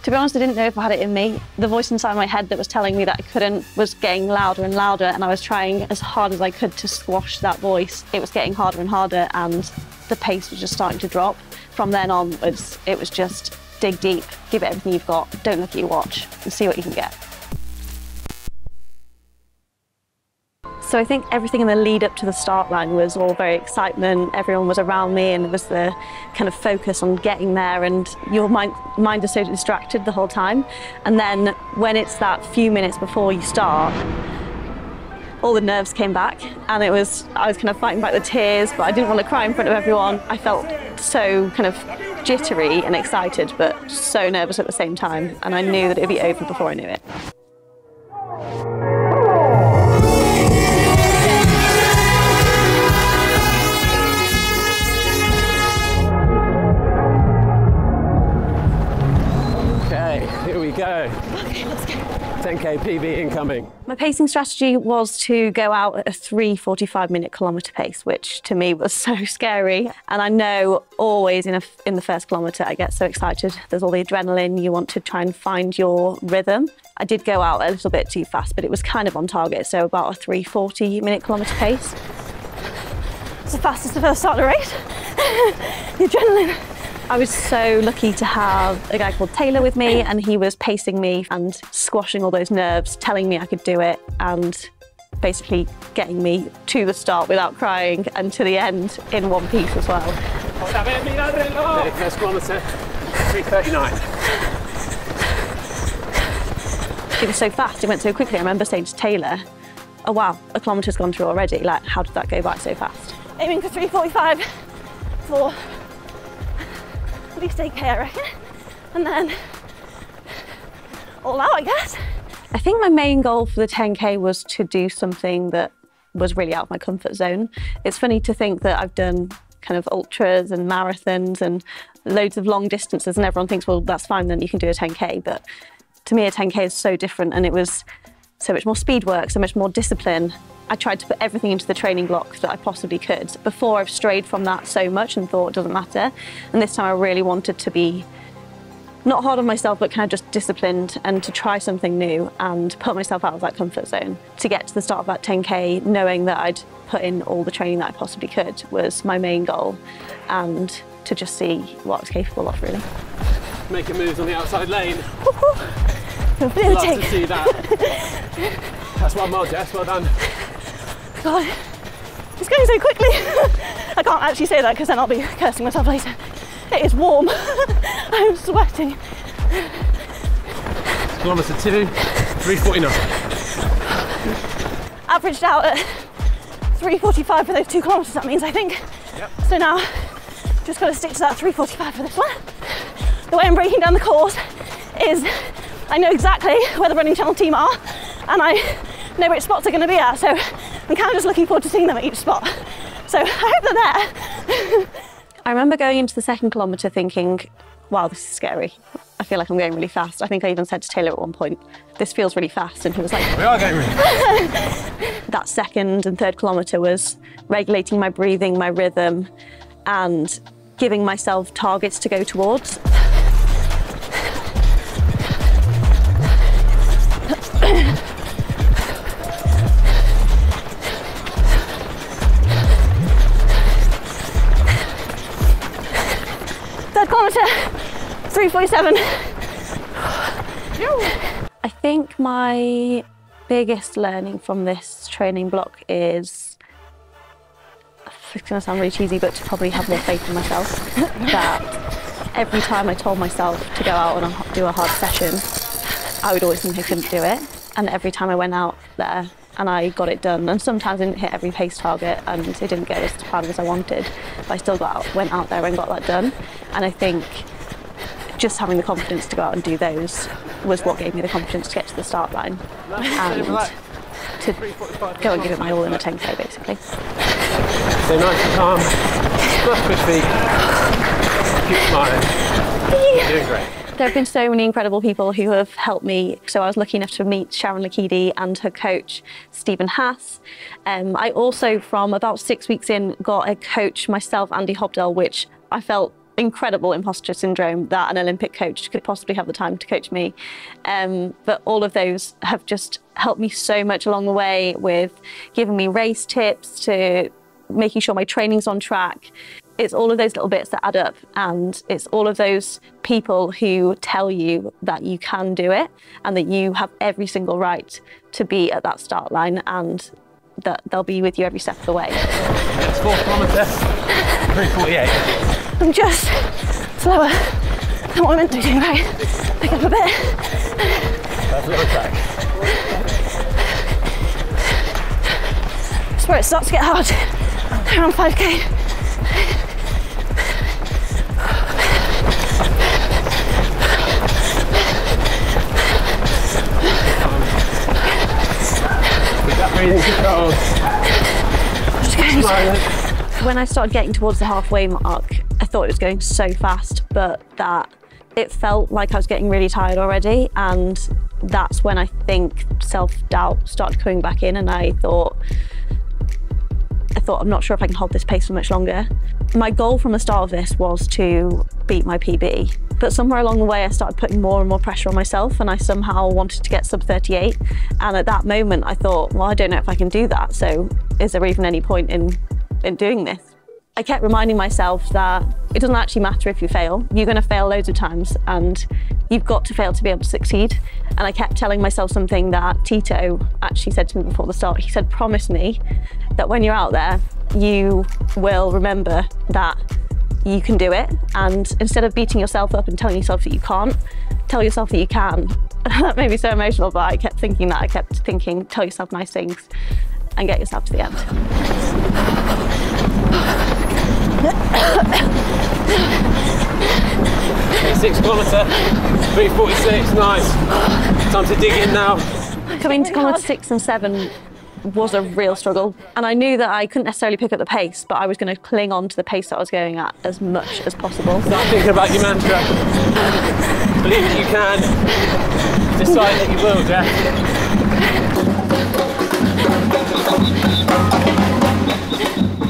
To be honest, I didn't know if I had it in me. The voice inside my head that was telling me that I couldn't was getting louder and louder, and I was trying as hard as I could to squash that voice. It was getting harder and harder, and the pace was just starting to drop. From then onwards, it was just dig deep, give it everything you've got, don't look at your watch, and see what you can get. So I think everything in the lead up to the start line was all very excitement. Everyone was around me, and it was the kind of focus on getting there, and your mind is so distracted the whole time. And then when it's that few minutes before you start, all the nerves came back, and I was kind of fighting back the tears, but I didn't want to cry in front of everyone. I felt so kind of jittery and excited, but so nervous at the same time, and I knew that it'd be over before I knew it. Here we go. Okay, let's go. 10k PB incoming. My pacing strategy was to go out at a 3:45-minute kilometre pace, which to me was so scary. And I know always in the first kilometre I get so excited. There's all the adrenaline, you want to try and find your rhythm. I did go out a little bit too fast, but it was kind of on target, so about a 3:40-minute kilometre pace. It's the fastest I've ever started a race. The adrenaline. I was so lucky to have a guy called Taylor with me, and he was pacing me and squashing all those nerves, telling me I could do it, and basically getting me to the start without crying and to the end in one piece as well. First kilometre, 3:39. It was so fast, it went so quickly. I remember saying to Taylor, oh wow, a kilometre's gone through already. Like, how did that go by so fast? Aiming for 3:45 for at least 8k, I reckon, and then all out, I guess. I think my main goal for the 10k was to do something that was really out of my comfort zone. It's funny to think that I've done kind of ultras and marathons and loads of long distances, and everyone thinks, well, that's fine, then you can do a 10k, but to me a 10k is so different, and it was so much more speed work, so much more discipline. I tried to put everything into the training block that I possibly could. Before, I've strayed from that so much and thought it doesn't matter. And this time I really wanted to be not hard on myself, but kind of just disciplined, and to try something new and put myself out of that comfort zone. To get to the start of that 10k, knowing that I'd put in all the training that I possibly could, was my main goal, and to just see what I was capable of, really. Making moves on the outside lane. Love to see that. That's one more, Jess, well done. God, it's going so quickly. I can't actually say that because then I'll be cursing myself later. It is warm. I'm sweating. Kilometre 2, 3:49. Averaged out at 3:45 for those 2 kilometres, that means, I think. Yep. So now, just got to stick to that 3:45 for this one. The way I'm breaking down the course is I know exactly where the Running Channel team are, and I know which spots they're going to be at, so I'm kind of just looking forward to seeing them at each spot. So I hope they're there. I remember going into the second kilometre thinking, wow, this is scary. I feel like I'm going really fast. I think I even said to Taylor at one point, this feels really fast, and he was like, we are going really fast. That second and third kilometre was regulating my breathing, my rhythm, and giving myself targets to go towards. Third kilometre, 3:47. I think my biggest learning from this training block is, it's going to sound really cheesy, but to probably have more faith in myself. That every time I told myself to go out and do a hard session, I would always think I couldn't do it. And every time I went out there and I got it done, and sometimes I didn't hit every pace target and it didn't go as hard as I wanted, but I still went out there and got that done. And I think just having the confidence to go out and do those was what gave me the confidence to get to the start line and to go and give it my all in a 10k, basically. Stay nice and calm, squash push feet, keep smiling. You're doing great. There have been so many incredible people who have helped me. So I was lucky enough to meet Sharon Lakidi and her coach, Stephen Haas. I also, from about 6 weeks in, got a coach myself, Andy Hobdell, which I felt incredible imposter syndrome that an Olympic coach could possibly have the time to coach me. But all of those have just helped me so much along the way, with giving me race tips to making sure my training's on track. It's all of those little bits that add up, and it's all of those people who tell you that you can do it and that you have every single right to be at that start line, and that they'll be with you every step of the way. Next 4 kilometres, 3:48. I'm just slower than what I meant to be doing, right? Pick up a bit. That's a little track. That's where it starts to get hard, around 5k. Breathing control. When I started getting towards the halfway mark, I thought it was going so fast, but that it felt like I was getting really tired already, and that's when I think self-doubt started coming back in, and I thought I'm not sure if I can hold this pace for much longer. My goal from the start of this was to beat my PB, but somewhere along the way I started putting more and more pressure on myself, and I somehow wanted to get sub 38. And at that moment I thought, well, I don't know if I can do that, so is there even any point in doing this? I kept reminding myself that it doesn't actually matter if you fail. You're going to fail loads of times, and you've got to fail to be able to succeed. And I kept telling myself something that Tito actually said to me before the start. He said, promise me that when you're out there, you will remember that you can do it. And instead of beating yourself up and telling yourself that you can't, tell yourself that you can. That made me so emotional, but I kept thinking that. I kept thinking, tell yourself nice things and get yourself to the end. 6 kilometre, 3:46, nice. Time to dig in now. Coming to kilometre 6 and 7 was a real struggle, and I knew that I couldn't necessarily pick up the pace, but I was going to cling on to the pace that I was going at as much as possible. Start thinking about your mantra. Believe that you can. Decide that you will, Jess.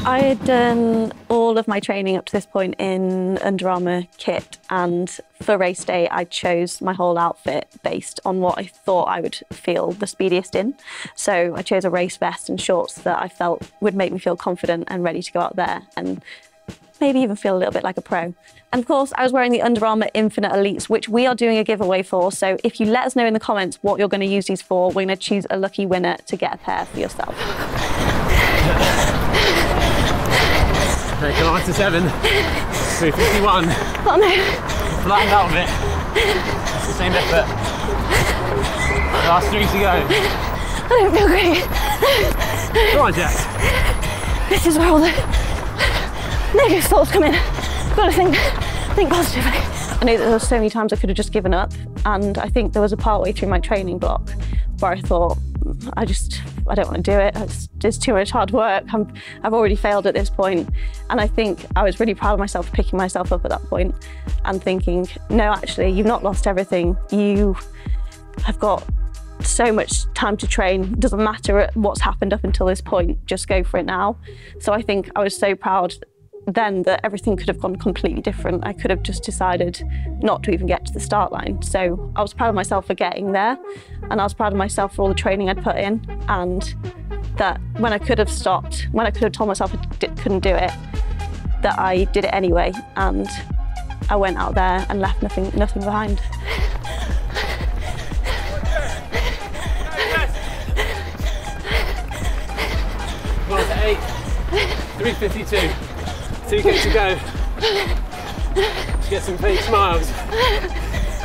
I had done all of my training up to this point in Under Armour kit, and for race day I chose my whole outfit based on what I thought I would feel the speediest in. So I chose a race vest and shorts that I felt would make me feel confident and ready to go out there and maybe even feel a little bit like a pro. And of course I was wearing the Under Armour Infinite Elites, which we are doing a giveaway for, so if you let us know in the comments what you're going to use these for, we're going to choose a lucky winner to get a pair for yourself. Okay, kilometre 7, 3:51. Oh no. Flattened out a bit. It's the same effort. Last 3 to go. I don't feel great. Go on, Jess. This is where all the negative thoughts come in. Got to think positively. I knew that there were so many times I could have just given up, and I think there was a part way through my training block where I thought, I don't want to do it. It's too much hard work. I've already failed at this point. And I think I was really proud of myself for picking myself up at that point and thinking, no, actually, you've not lost everything. You have got so much time to train. It doesn't matter what's happened up until this point, just go for it now. So I think I was so proud then that everything could have gone completely different. I could have just decided not to even get to the start line. So I was proud of myself for getting there, and I was proud of myself for all the training I'd put in, and that when I could have stopped, when I could have told myself I couldn't do it, that I did it anyway, and I went out there and left nothing behind. Kilometre 8, 3:52. 2k to go. Just get some fake smiles.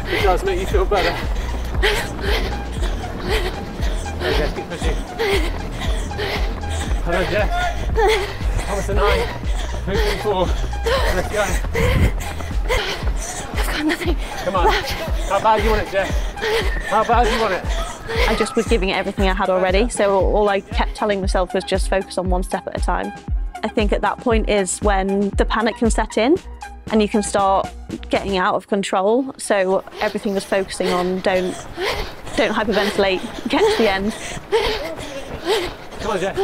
It does make you feel better. Okay, Jess, keep pushing. Hello, Jess. Kilometre 9, 3:54. Let's go. I've got nothing. Come on. How bad do you want it, Jess? How bad do you want it? I just was giving it everything I had already, so all I kept telling myself was just focus on one step at a time. I think at that point is when the panic can set in and you can start getting out of control. So everything was focusing on don't hyperventilate, get to the end. Come on, Jess.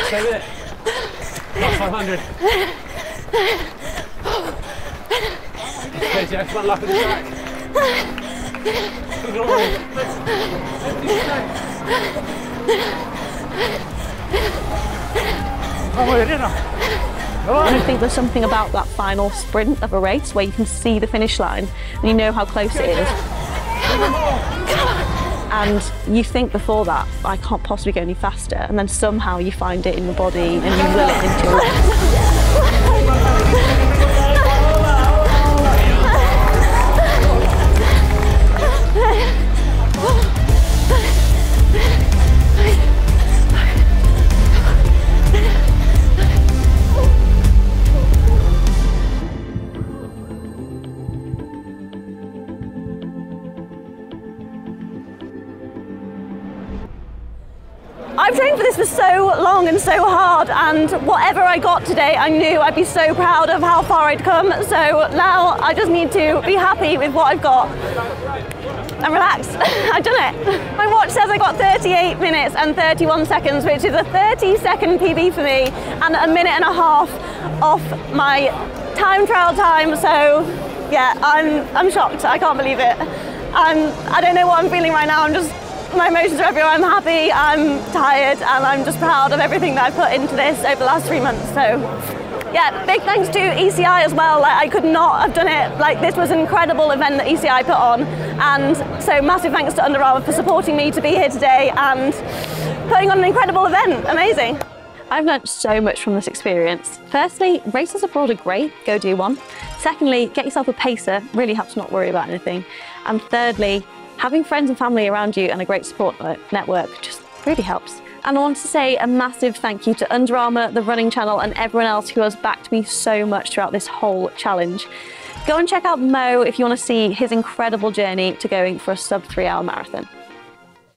Stay with it. Last 500. Okay, Jess, one lap in the track. Good on. Empty space. And I think there's something about that final sprint of a race where you can see the finish line and you know how close it is. And you think before that, I can't possibly go any faster, and then somehow you find it in your body and you will it into your legs. I've trained for this for so long and so hard, and whatever I got today, I knew I'd be so proud of how far I'd come. So now I just need to be happy with what I've got and relax. I've done it. My watch says I got 38 minutes and 31 seconds, which is a 30-second PB for me and a minute and a half off my time trial time. So yeah, I'm shocked. I can't believe it. I don't know what I'm feeling right now. My emotions are everywhere. I'm happy, I'm tired, and I'm just proud of everything that I've put into this over the last 3 months. So yeah, big thanks to ECI as well. Like, I could not have done it. Like, this was an incredible event that ECI put on, and so massive thanks to Under Armour for supporting me to be here today and putting on an incredible event. Amazing. I've learnt so much from this experience. Firstly, races abroad are great, go do one. Secondly, get yourself a pacer, really helps not worry about anything. And thirdly, having friends and family around you and a great support network just really helps. And I want to say a massive thank you to Under Armour, the running channel, and everyone else who has backed me so much throughout this whole challenge. Go and check out Mo if you want to see his incredible journey to going for a sub 3 hour marathon.